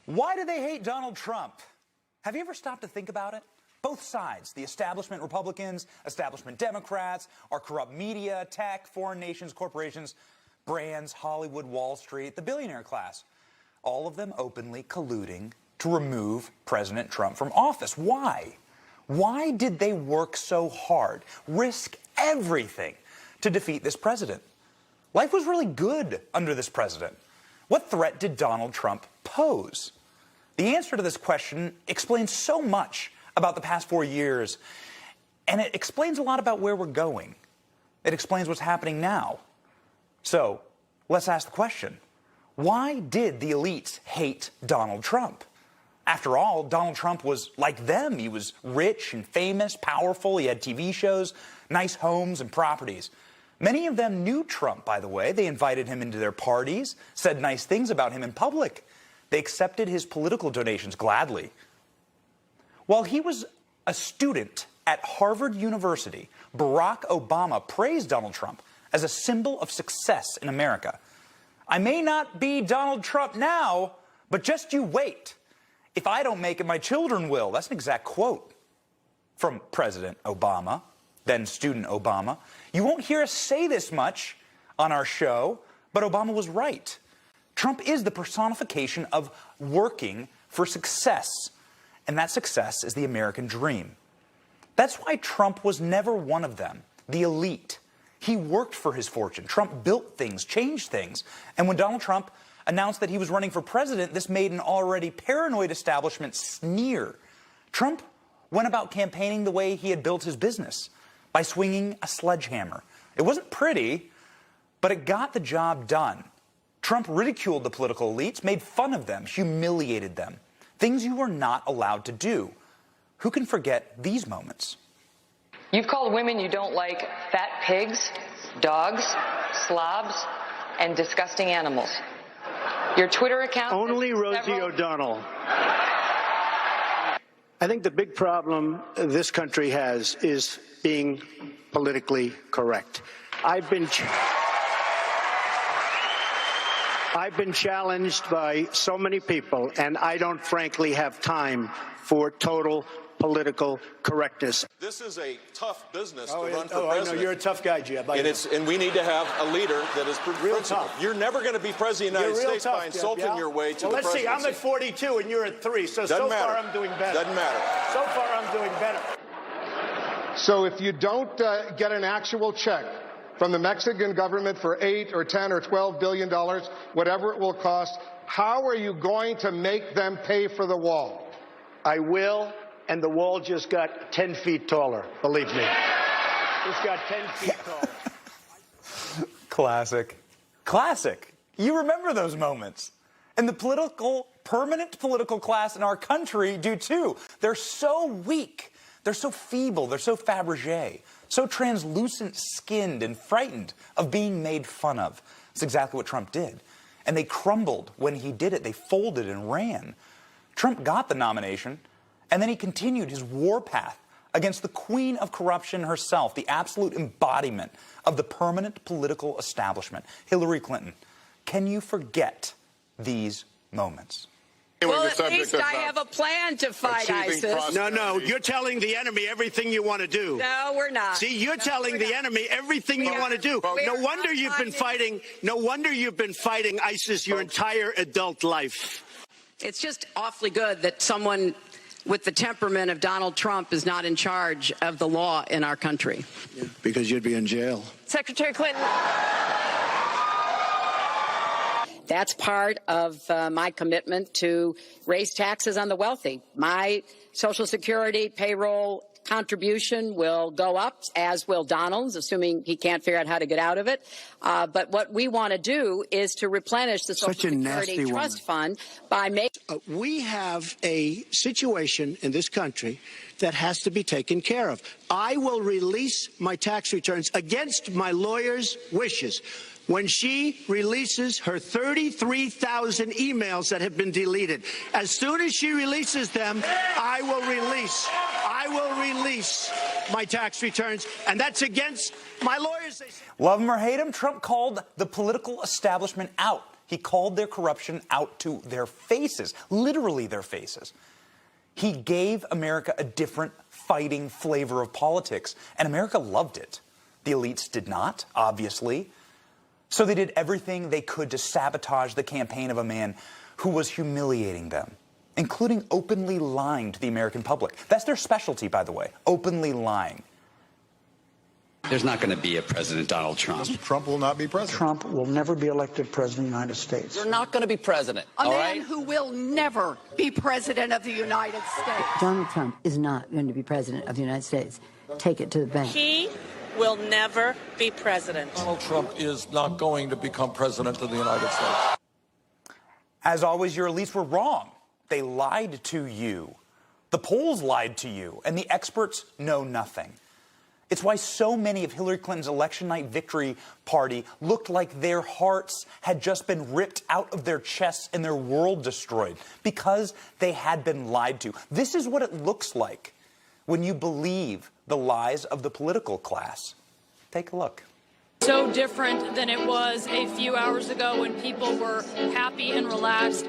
Why do they hate Donald Trump? Have you ever stopped to think about it? Both sides, the establishment Republicans, establishment Democrats, our corrupt media, tech, foreign nations, corporations, brands, Hollywood, Wall Street, the billionaire class, all of them openly colluding to remove President Trump from office. Why? Why did they work so hard, risk everything to defeat this president? Life was really good under this president. What threat did Donald Trump pose? The answer to this question explains so much about the past 4 years, and it explains a lot about where we're going. It explains what's happening now. So, let's ask the question, why did the elites hate Donald Trump? After all, Donald Trump was like them. He was rich and famous, powerful. He had TV shows, nice homes and properties. Many of them knew Trump, by the way. They invited him into their parties, said nice things about him in public. They accepted his political donations gladly. While he was a student at Harvard University, Barack Obama praised Donald Trump as a symbol of success in America. "I may not be Donald Trump now, but just you wait. If I don't make it, my children will." That's an exact quote from President Obama, then student Obama. You won't hear us say this much on our show, but Obama was right. Trump is the personification of working for success, and that success is the American dream. That's why Trump was never one of them, the elite. He worked for his fortune. Trump built things, changed things. And when Donald Trump announced that he was running for president, this made an already paranoid establishment sneer. Trump went about campaigning the way he had built his business, by swinging a sledgehammer. It wasn't pretty, but it got the job done. Trump ridiculed the political elites, made fun of them, humiliated them. Things you were not allowed to do. Who can forget these moments? You've called women you don't like fat pigs, dogs, slobs, and disgusting animals. Your Twitter account... Only Rosie O'Donnell. I think the big problem this country has is being politically correct. I've been challenged by so many people, and I don't frankly have time for total political correctness. This is a tough business to run for president. president. I know you're a tough guy, Jeb. And we need to have a leader that is real principled. tough. You're never going to be president of the United States by insulting your way to the presidency. Let's see. I'm at 42 and you're at 3, so Doesn't matter. far I'm doing better. Doesn't matter. So far I'm doing better. So if you don't get an actual check from the Mexican government for $8 or $10 or $12 billion, whatever it will cost, how are you going to make them pay for the wall? I will, and the wall just got 10 feet taller, believe me. It's got 10 feet taller. Classic. Classic. You remember those moments. And the permanent political class in our country do too. They're so weak. They're so feeble. They're so Fabergé. So translucent-skinned and frightened of being made fun of. That's exactly what Trump did. And they crumbled when he did it. They folded and ran. Trump got the nomination, and then he continued his warpath against the queen of corruption herself, the absolute embodiment of the permanent political establishment, Hillary Clinton. Can you forget these moments? Well, at least I have a plan to fight ISIS. No, you're telling the enemy everything you want to do. No, we're not. See, you're telling the enemy everything you want to do. No wonder you've been fighting. No wonder you've been fighting ISIS your entire adult life. It's just awfully good that someone with the temperament of Donald Trump is not in charge of the law in our country. Because you'd be in jail. Secretary Clinton... That's part of my commitment to raise taxes on the wealthy. My Social Security payroll contribution will go up, as will Donald's, assuming he can't figure out how to get out of it. But what we want to do is to replenish the Social Security Trust Fund by making... We have a situation in this country that has to be taken care of. I will release my tax returns against my lawyer's wishes when she releases her 33,000 emails that have been deleted. As soon as she releases them, I will release my tax returns, and that's against my lawyers. Love him or hate him, Trump called the political establishment out. He called their corruption out to their faces, literally their faces. He gave America a different fighting flavor of politics, and America loved it. The elites did not, obviously. So they did everything they could to sabotage the campaign of a man who was humiliating them, including openly lying to the American public. That's their specialty, by the way, openly lying. There's not going to be a President Donald Trump. Trump will not be president. Trump will never be elected president of the United States. You're not going to be president. A man who will never be president of the United States. Donald Trump is not going to be president of the United States. Take it to the bank. He will never be president. Donald Trump is not going to become president of the United States. As always, your elites were wrong. They lied to you. The polls lied to you, and the experts know nothing. It's why so many of Hillary Clinton's election night victory party looked like their hearts had just been ripped out of their chests and their world destroyed, because they had been lied to. This is what it looks like when you believe the lies of the political class. Take a look. So different than it was a few hours ago when people were happy and relaxed.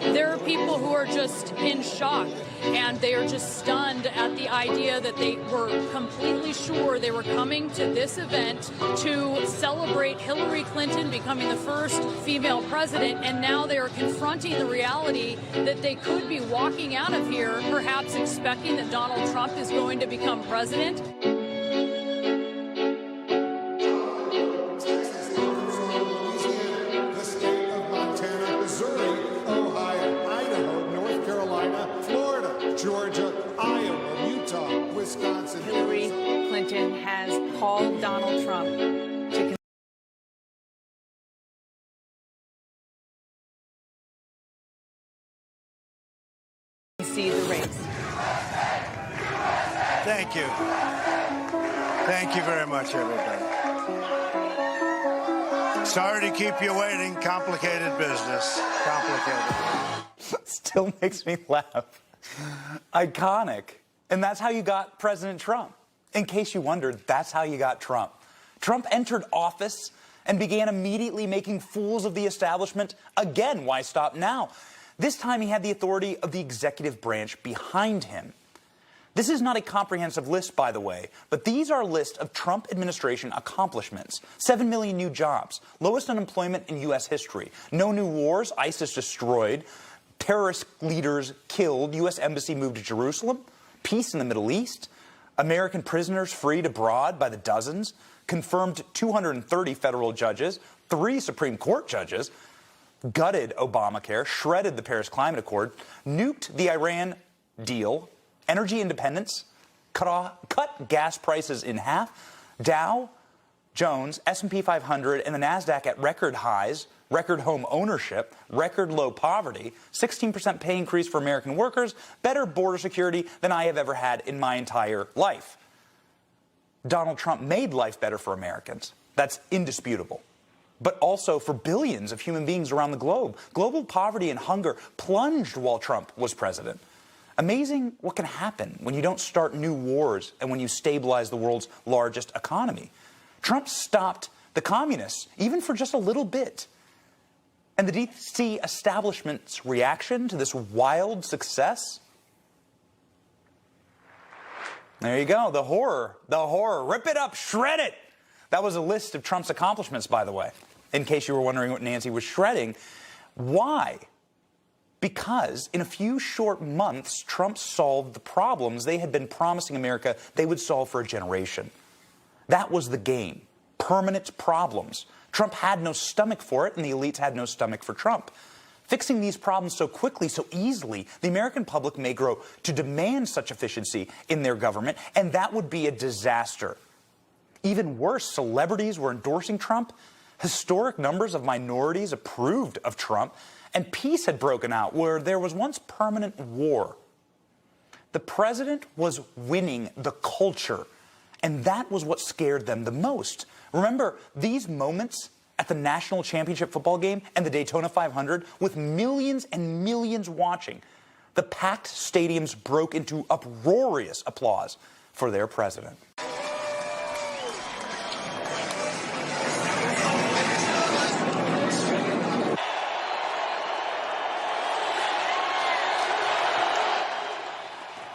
There are people who are just in shock, and they are just stunned at the idea that they were completely sure they were coming to this event to celebrate Hillary Clinton becoming the first female president, and now they are confronting the reality that they could be walking out of here perhaps expecting that Donald Trump is going to become president. Georgia, Iowa, Utah, Wisconsin. Hillary Clinton has called Donald Trump to concede the race. Thank you. Thank you very much, everybody. Sorry to keep you waiting. Complicated business. Complicated. Still makes me laugh. Iconic. And that's how you got President Trump. In case you wondered, that's how you got Trump. Trump entered office and began immediately making fools of the establishment. Again, why stop now? This time he had the authority of the executive branch behind him. This is not a comprehensive list, by the way, but these are a list of Trump administration accomplishments. 7 million new jobs, lowest unemployment in U.S. history, no new wars, ISIS destroyed, terrorist leaders killed, U.S. Embassy moved to Jerusalem, peace in the Middle East, American prisoners freed abroad by the dozens, confirmed 230 federal judges, 3 Supreme Court judges, gutted Obamacare, shredded the Paris Climate Accord, nuked the Iran deal, energy independence, cut gas prices in half, Dow Jones, S&P 500, and the NASDAQ at record highs, record home ownership, record low poverty, 16% pay increase for American workers, better border security than I have ever had in my entire life. Donald Trump made life better for Americans. That's indisputable. But also for billions of human beings around the globe. Global poverty and hunger plunged while Trump was president. Amazing what can happen when you don't start new wars and when you stabilize the world's largest economy. Trump stopped the communists, even for just a little bit. And the D.C. establishment's reaction to this wild success? There you go, the horror, rip it up, shred it. That was a list of Trump's accomplishments, by the way, in case you were wondering what Nancy was shredding. Why? Because in a few short months, Trump solved the problems they had been promising America they would solve for a generation. That was the game. Permanent problems. Trump had no stomach for it, and the elites had no stomach for Trump. Fixing these problems so quickly, so easily, the American public may grow to demand such efficiency in their government, and that would be a disaster. Even worse, celebrities were endorsing Trump, historic numbers of minorities approved of Trump, and peace had broken out where there was once permanent war. The president was winning the culture, and that was what scared them the most. Remember these moments at the national championship football game and the Daytona 500 with millions and millions watching. The packed stadiums broke into uproarious applause for their president.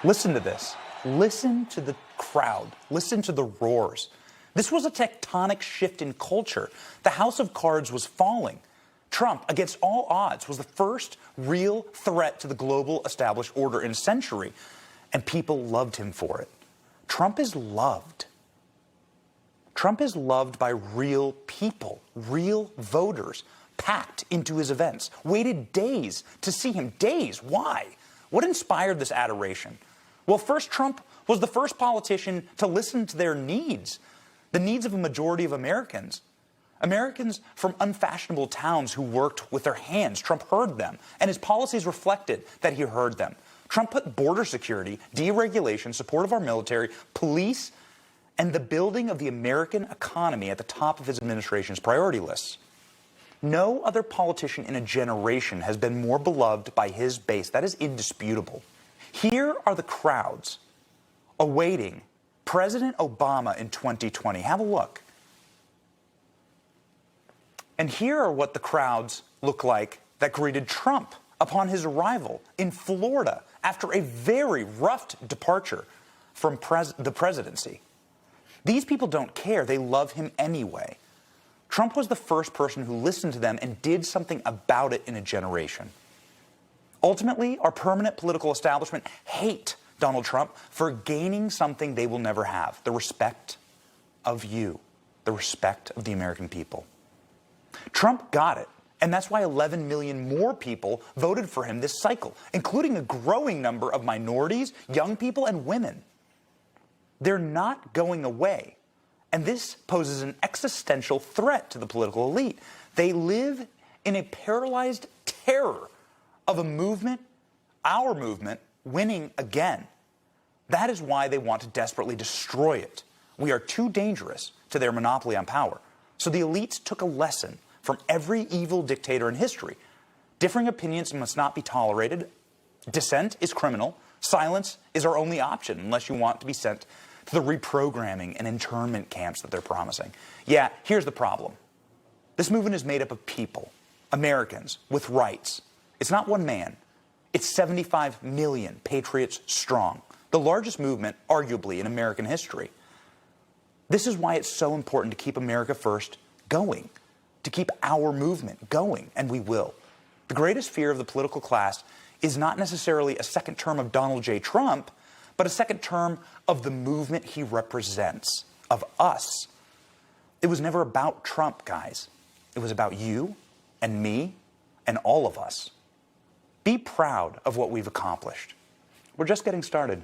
Listen to this. Listen to the crowd. Listen to the roars. This was a tectonic shift in culture. The house of cards was falling. Trump, against all odds, was the first real threat to the global established order in a century, and people loved him for it. Trump is loved. Trump is loved by real people, real voters, packed into his events, waited days to see him. Days. Why? What inspired this adoration? Well, first, Trump was the first politician to listen to their needs, the needs of a majority of Americans. Americans from unfashionable towns who worked with their hands. Trump heard them, and his policies reflected that he heard them. Trump put border security, deregulation, support of our military, police, and the building of the American economy at the top of his administration's priority lists. No other politician in a generation has been more beloved by his base. That is indisputable. Here are the crowds awaiting President Obama in 2020. Have a look. And here are what the crowds look like that greeted Trump upon his arrival in Florida after a very rough departure from the presidency. These people don't care. They love him anyway. Trump was the first person who listened to them and did something about it in a generation. Ultimately, our permanent political establishment hate Donald Trump for gaining something they will never have: the respect of you, the respect of the American people. Trump got it, and that's why 11 million more people voted for him this cycle, including a growing number of minorities, young people, and women. They're not going away, and this poses an existential threat to the political elite. They live in a paralyzed terror of a movement, our movement, winning again. That is why they want to desperately destroy it. We are too dangerous to their monopoly on power. So the elites took a lesson from every evil dictator in history. Differing opinions must not be tolerated. Dissent is criminal. Silence is our only option unless you want to be sent to the reprogramming and internment camps that they're promising. Yeah, here's the problem. This movement is made up of people, Americans, with rights. It's not one man. It's 75 million patriots strong, the largest movement, arguably, in American history. This is why it's so important to keep America First going, to keep our movement going, and we will. The greatest fear of the political class is not necessarily a second term of Donald J. Trump, but a second term of the movement he represents, of us. It was never about Trump, guys. It was about you and me and all of us. Be proud of what we've accomplished. We're just getting started.